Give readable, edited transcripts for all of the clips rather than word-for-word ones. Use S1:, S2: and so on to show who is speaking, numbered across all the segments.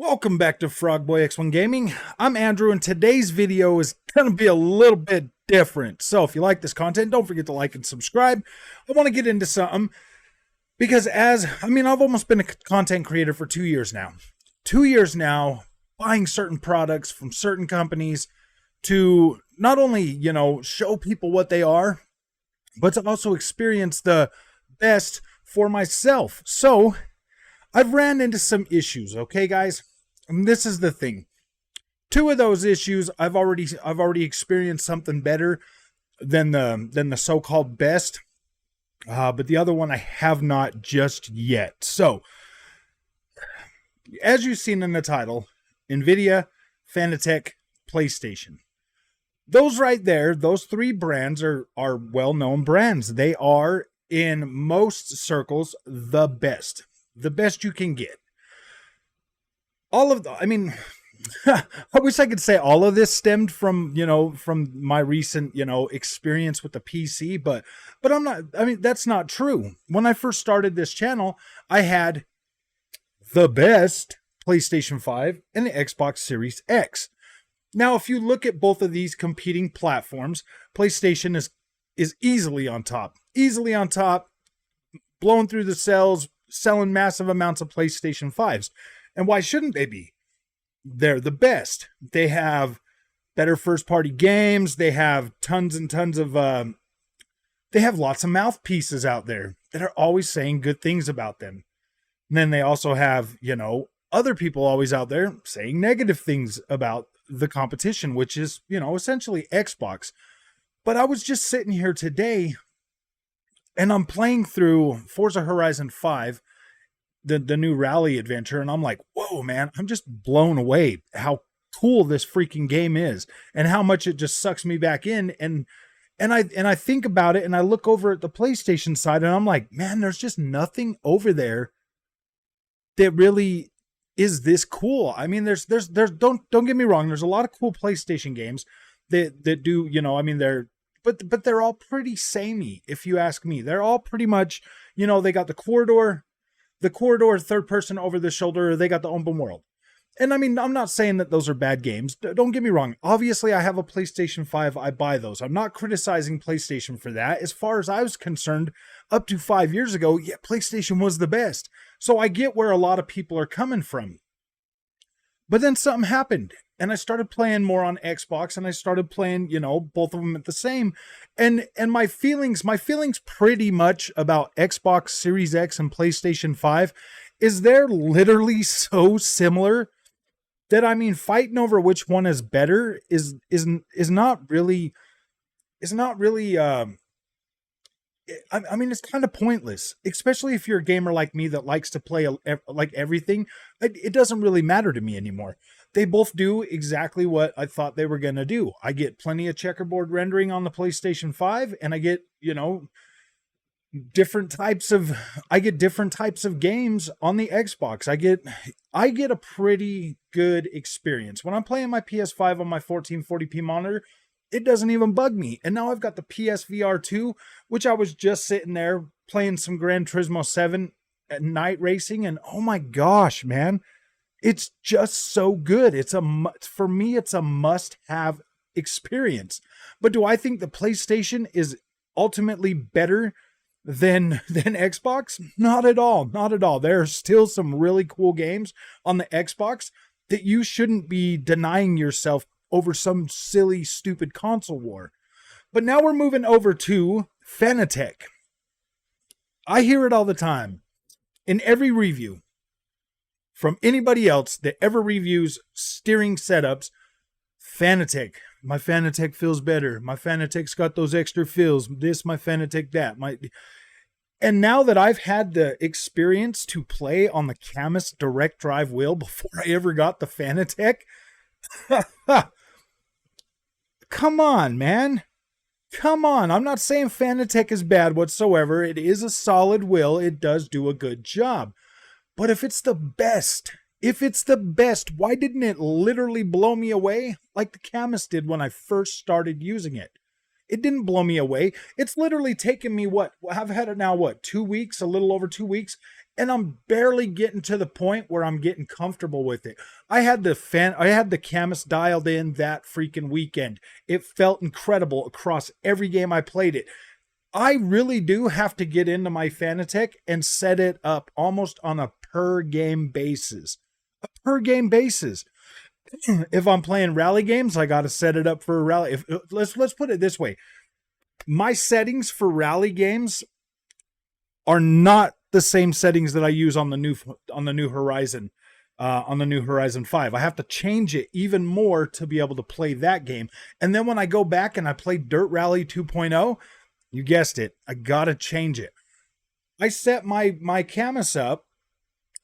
S1: Welcome back to Frogboy X1 Gaming. I'm Andrew, and today's video is going to be a little bit different. So if you like this content, don't forget to like and subscribe. I want to get into something because I've almost been a content creator for 2 years now. 2 years now, buying certain products from certain companies to not only, show people what they are, but to also experience the best for myself. So I've ran into some issues, okay, guys? And this is the thing. Two of those issues, I've already experienced something better than the so-called best. But the other one I have not just yet. So, as you've seen in the title, Nvidia, Fanatec, PlayStation. Those right there, those three brands are well-known brands. They are, in most circles, the best you can get. I wish I could say all of this stemmed from my recent, experience with the PC, but that's not true. When I first started this channel, I had the best PlayStation 5 and the Xbox Series X. Now, if you look at both of these competing platforms, PlayStation is easily on top, blowing through the sales, selling massive amounts of PlayStation 5s. And why shouldn't they be? They're the best. They have better first-party games. They have tons and tons of... they have lots of mouthpieces out there that are always saying good things about them. And then they also have, other people always out there saying negative things about the competition, which is, essentially Xbox. But I was just sitting here today, and I'm playing through Forza Horizon 5, the new rally adventure, and I'm like, whoa, man, I'm just blown away how cool this freaking game is and how much it just sucks me back in. And I think about it, and I look over at the PlayStation side, and I'm like, man, there's just nothing over there that really is this cool. I mean, there's don't get me wrong, there's a lot of cool PlayStation games that do, but they're all pretty samey, if you ask me. They're all pretty much, they got the corridor third person over the shoulder, they got the open world. And I'm not saying that those are bad games. Don't get me wrong. Obviously, I have a PlayStation 5. I buy those. I'm not criticizing PlayStation for that. As far as I was concerned, up to 5 years ago, yeah, PlayStation was the best. So I get where a lot of people are coming from. But then something happened, and I started playing more on Xbox, and I started playing, both of them at the same. And my feelings pretty much about Xbox Series X and PlayStation 5 is they're literally so similar that, fighting over which one is better is not really, it's kind of pointless, especially if you're a gamer like me that likes to play like everything. It doesn't really matter to me anymore. They both do exactly what I thought they were going to do. I get plenty of checkerboard rendering on the PlayStation 5, and I get, different types of games on the Xbox. I get a pretty good experience. When I'm playing my PS5 on my 1440p monitor, it doesn't even bug me. And now I've got the PSVR 2, which I was just sitting there playing some Gran Turismo 7 at night racing, and oh my gosh, man, it's just so good. For me, it's a must-have experience. But do I think the PlayStation is ultimately better than Xbox? Not at all. Not at all. There are still some really cool games on the Xbox that you shouldn't be denying yourself over some silly, stupid console war. But now we're moving over to Fanatec. I hear it all the time in every review from anybody else that ever reviews steering setups. Fanatec. My Fanatec feels better. My Fanatec's got those extra feels. This, my Fanatec, that. And now that I've had the experience to play on the CAMMUS direct drive wheel before I ever got the Fanatec, come on, man. Come on. I'm not saying Fanatec is bad whatsoever. It is a solid wheel. It does do a good job. But if it's the best, why didn't it literally blow me away like the CAMMUS did when I first started using it? It didn't blow me away. It's literally taken me, I've had it now, 2 weeks, a little over 2 weeks, and I'm barely getting to the point where I'm getting comfortable with it. I had the CAMMUS dialed in that freaking weekend. It felt incredible across every game I played it. I really do have to get into my Fanatec and set it up almost on a per game basis. A per game basis. If I'm playing rally games, I got to set it up for a rally. Let's put it this way. My settings for rally games are not the same settings that I use on the new Horizon, on the new Horizon 5. I have to change it even more to be able to play that game. And then when I go back and I play Dirt Rally 2.0, you guessed it, I got to change it. I set my CAMMUS up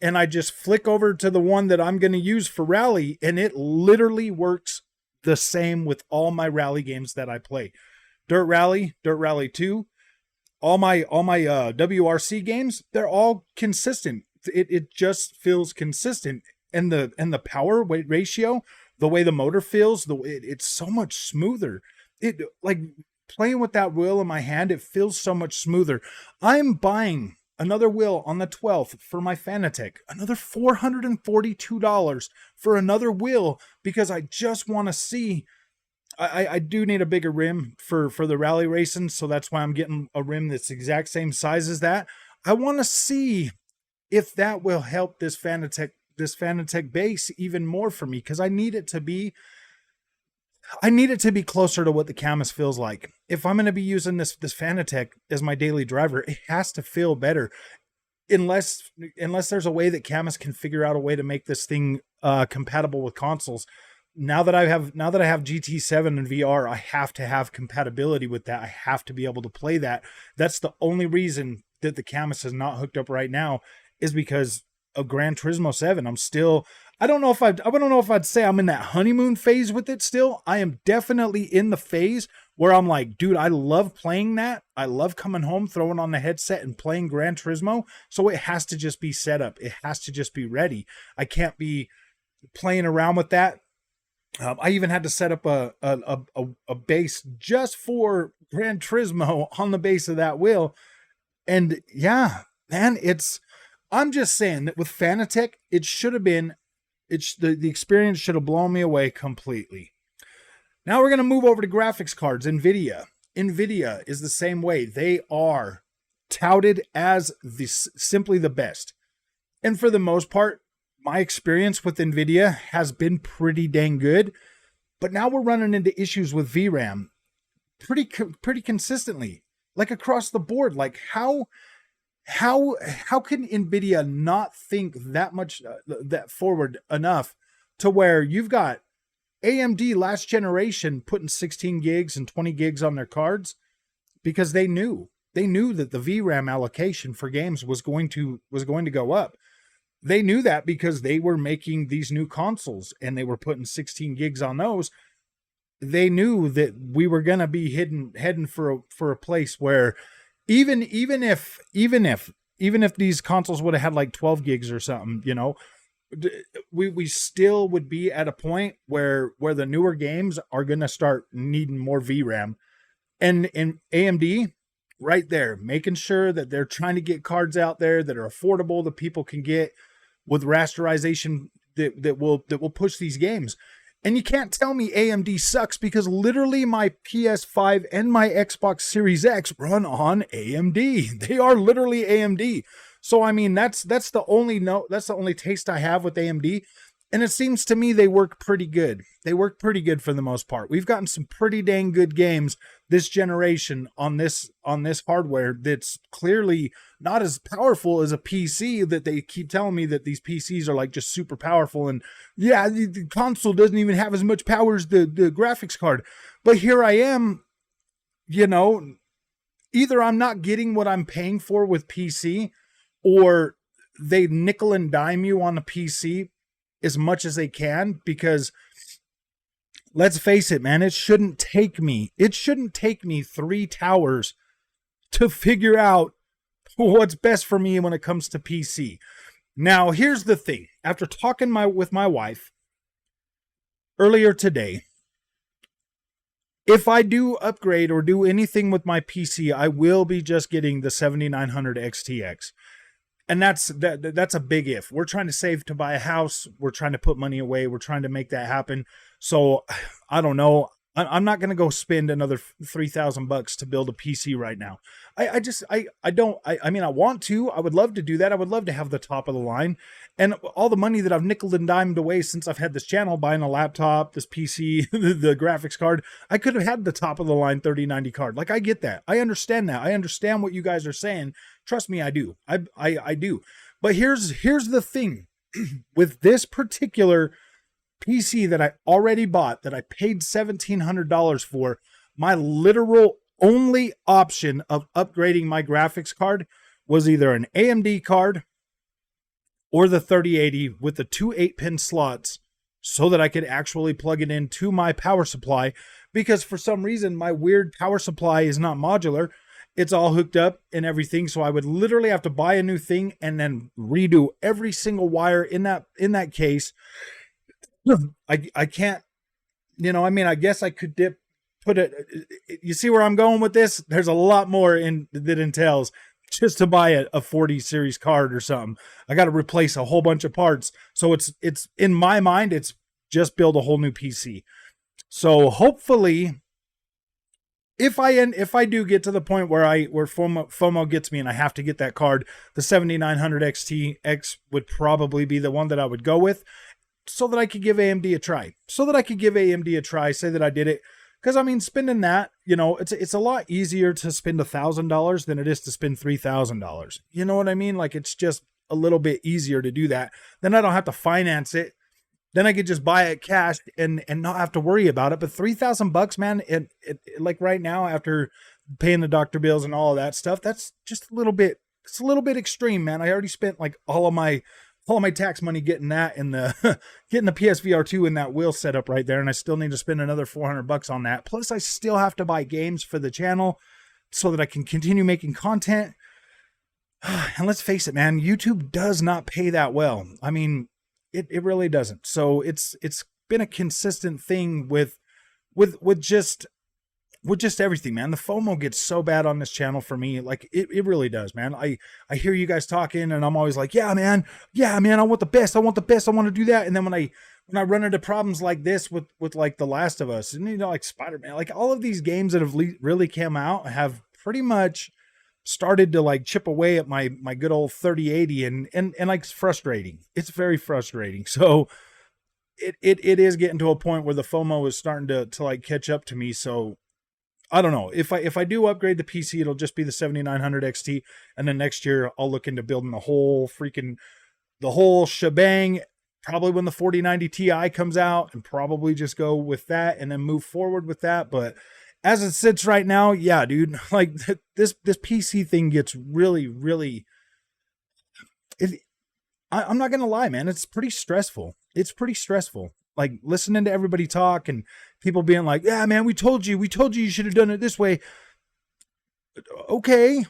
S1: and I just flick over to the one that I'm going to use for rally, and it literally works the same with all my rally games that I play. Dirt Rally 2, all my WRC games, they're all consistent. It just feels consistent, and the power weight ratio, the way the motor feels, it's so much smoother. It, like, playing with that wheel in my hand, it feels so much smoother. I'm buying another wheel on the 12th for my Fanatec, another $442 for another wheel, because I just want to see. I do need a bigger rim for the rally racing, so that's why I'm getting a rim that's the exact same size as that. I want to see if that will help this Fanatec base even more for me, because I need it to be closer to what the CAMMUS feels like. If I'm going to be using this Fanatec as my daily driver, it has to feel better. Unless there's a way that CAMMUS can figure out a way to make this thing compatible with consoles. Now that I have GT7 and VR, I have to have compatibility with that. I have to be able to play that. That's the only reason that the CAMMUS is not hooked up right now, is because of Gran Turismo 7. I don't know if I'd say I'm in that honeymoon phase with it still. I am definitely in the phase where I'm like, dude, I love playing that. I love coming home, throwing on the headset and playing Gran Turismo. So it has to just be set up. It has to just be ready. I can't be playing around with that. I even had to set up a base just for Gran Turismo on the base of that wheel. And yeah, man, I'm just saying that with Fanatec, it should have been, the experience should have blown me away completely. Now we're going to move over to graphics cards. Nvidia is the same way. They are touted as simply the best. And for the most part, my experience with Nvidia has been pretty dang good, but now we're running into issues with VRAM pretty consistently, like across the board. Like how can Nvidia not think that much that forward enough to where you've got AMD last generation putting 16 gigs and 20 gigs on their cards because they knew that the VRAM allocation for games was going to go up. They knew that because they were making these new consoles and they were putting 16 gigs on those. They knew that we were going to be heading for a place where even if these consoles would have had like 12 gigs or something, you know, we still would be at a point where the newer games are going to start needing more VRAM. And AMD right there, making sure that they're trying to get cards out there that are affordable, that people can get with rasterization that will push these games. And you can't tell me AMD sucks, because literally my PS5 and my Xbox Series X run on AMD. They are literally AMD. So I mean, that's the only taste I have with AMD. And it seems to me they work pretty good. They work pretty good for the most part. We've gotten some pretty dang good games this generation on this hardware that's clearly not as powerful as a PC that they keep telling me that these PCs are like just super powerful. And yeah, the console doesn't even have as much power as the graphics card. But here I am, you know, either I'm not getting what I'm paying for with PC, or they nickel and dime you on the PC as much as they can, because let's face it, man, it shouldn't take me 3 towers to figure out what's best for me when it comes to PC. Now, here's the thing. After talking with my wife earlier today, if I do upgrade or do anything with my PC, I will be just getting the 7900 XTX. And that's a big if. We're trying to save to buy a house. We're trying to put money away. We're trying to make that happen. So I don't know. I'm not going to go spend another $3,000 to build a PC right now. I mean, I want to. I would love to do that. I would love to have the top of the line. And all the money that I've nickel and dimed away since I've had this channel, buying a laptop, this PC, the graphics card, I could have had the top of the line 3090 card. Like, I get that. I understand that. I understand what you guys are saying. Trust me, I do. I do. But here's the thing. With this particular PC that I already bought, that I paid $1,700 for, my literal only option of upgrading my graphics card was either an AMD card or the 3080 with the two 8-pin slots, so that I could actually plug it into my power supply, because for some reason my weird power supply is not modular. It's all hooked up and everything, so I would literally have to buy a new thing and then redo every single wire in that case. I can't, I mean, I guess I could put it, you see where I'm going with this? There's a lot more that entails just to buy a 40 series card or something. I got to replace a whole bunch of parts. So it's in my mind, it's just build a whole new PC. So hopefully, if I do get to the point where FOMO gets me and I have to get that card, the 7900 XT would probably be the one that I would go with, so that I could give AMD a try. Say that I did it. Because, I mean, spending that, it's a lot easier to spend $1,000 than it is to spend $3,000. You know what I mean? Like, it's just a little bit easier to do that. Then I don't have to finance it. Then I could just buy it cash and not have to worry about it. But $3,000, man, it like right now, after paying the doctor bills and all of that stuff, that's just a little bit extreme, man. I already spent like all of my tax money getting that and getting the PSVR 2 and that wheel set up right there, and I still need to spend another $400 on that. Plus, I still have to buy games for the channel so that I can continue making content. And let's face it, man, YouTube does not pay that well. I mean, it really doesn't. So it's been a consistent thing with just everything, man. The FOMO gets so bad on this channel for me. Like, it really does, man. I hear you guys talking and I'm always like, yeah, man, I want the best. I want to do that. And then when I run into problems like this with like The Last of Us and, like Spider-Man, like all of these games that have really come out have pretty much started to like chip away at my good old 3080 and like, it's frustrating. It's very frustrating. So it is getting to a point where the FOMO is starting to like catch up to me. So I don't know. If I do upgrade the PC, it'll just be the 7900 XT, and then next year I'll look into building the whole shebang, probably when the 4090 Ti comes out, and probably just go with that and then move forward with that. But as it sits right now, yeah, dude, like this PC thing gets really, really, I'm not going to lie, man. It's pretty stressful. Like listening to everybody talk and people being like, yeah, man, we told you you should have done it this way. Okay,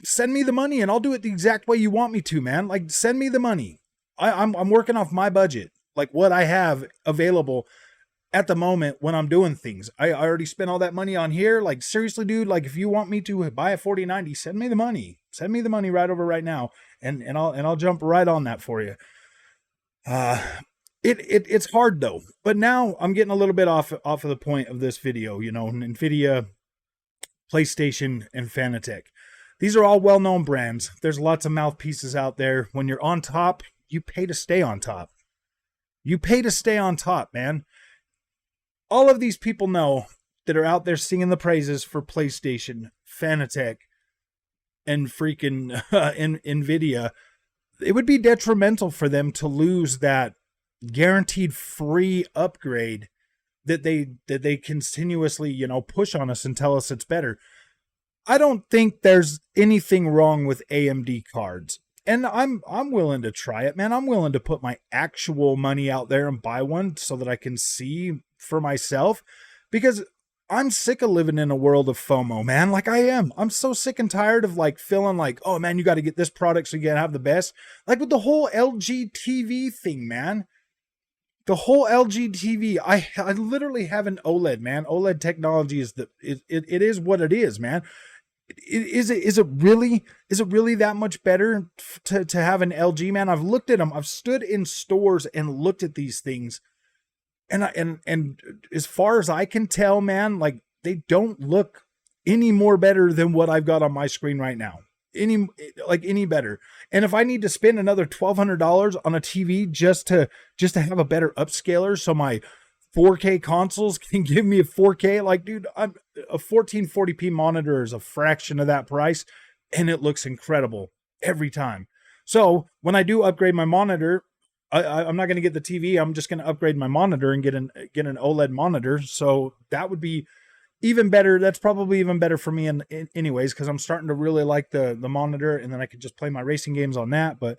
S1: send me the money and I'll do it the exact way you want me to, man. Like, send me the money. I'm working off my budget, like what I have available at the moment when I'm doing things. I already spent all that money on here. Like, seriously, dude, like if you want me to buy a 4090, send me the money. Send me the money right over right now. And I'll jump right on that for you. It's hard though, but now I'm getting a little bit off of the point of this video, Nvidia, PlayStation, and Fanatec. These are all well-known brands. There's lots of mouthpieces out there. When you're on top, you pay to stay on top. Man. All of these people know that are out there singing the praises for PlayStation, Fanatec, and freaking Nvidia. It would be detrimental for them to lose that guaranteed free upgrade that they continuously, push on us and tell us it's better. I don't think there's anything wrong with AMD cards. And I'm willing to try it, man. I'm willing to put my actual money out there and buy one so that I can see for myself, because I'm sick of living in a world of FOMO, man. Like, I am. I'm so sick and tired of like feeling like, oh man, you got to get this product so you can have the best. Like with the whole LG TV thing, man. The whole LG TV, I literally have an OLED, man. OLED technology is it is what it is, man. is it really that much better to have an LG, man? I've looked at them. I've stood in stores and looked at these things, and as far as I can tell, man, like they don't look any more better than what I've got on my screen right now. Any better. And if I need to spend another $1,200 on a TV just to have a better upscaler, so my 4K consoles can give me a 4K, like, dude, a 1440p monitor is a fraction of that price, and it looks incredible every time. So when I do upgrade my monitor, I'm not going to get the TV. I'm just going to upgrade my monitor and get an OLED monitor. So that would be even better. That's probably even better for me in anyways, because I'm starting to really like the monitor, and then I could just play my racing games on that. But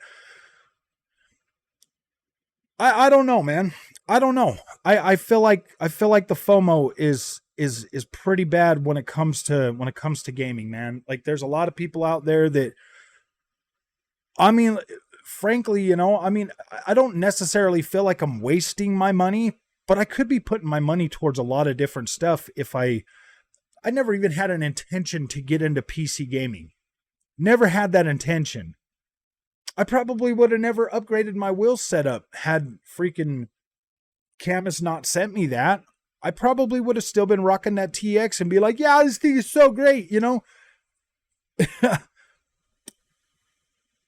S1: I don't know, man. I don't know. I feel like the FOMO is pretty bad when it comes to gaming, man. Like there's a lot of people out there that, I mean, frankly, I don't necessarily feel like I'm wasting my money, but I could be putting my money towards a lot of different stuff if I never even had an intention to get into PC gaming. Never had that intention. I probably would have never upgraded my wheel setup had freaking CAMMUS not sent me that. I probably would have still been rocking that TX and be like, yeah, this thing is so great,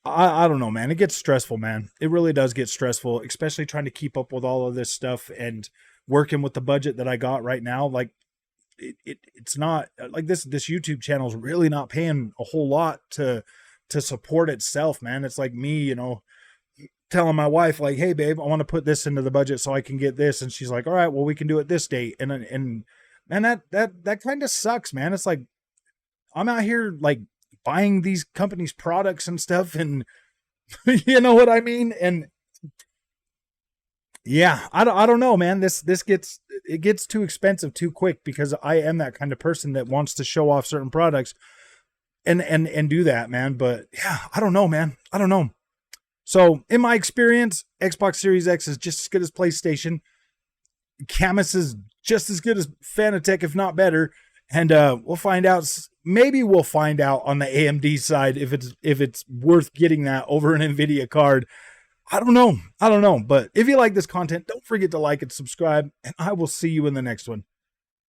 S1: I don't know, man. It gets stressful, man. It really does get stressful, especially trying to keep up with all of this stuff and working with the budget that I got right now. Like it's not like this YouTube channel is really not paying a whole lot to support itself, man. It's like me, telling my wife like, hey babe, I want to put this into the budget so I can get this. And she's like, all right, well, we can do it this date. And that kind of sucks, man. It's like, I'm out here like buying these companies' products and stuff, and you know what I mean? And yeah, I don't know, man. This gets too expensive too quick, because I am that kind of person that wants to show off certain products and do that, man. But yeah, I don't know, man. I don't know. So in my experience, Xbox Series X is just as good as PlayStation. CAMMUS is just as good as Fanatec, if not better. And we'll find out. Maybe we'll find out on the AMD side if it's worth getting that over an Nvidia card. I don't know. But if you like this content, don't forget to like and subscribe, and I will see you in the next one.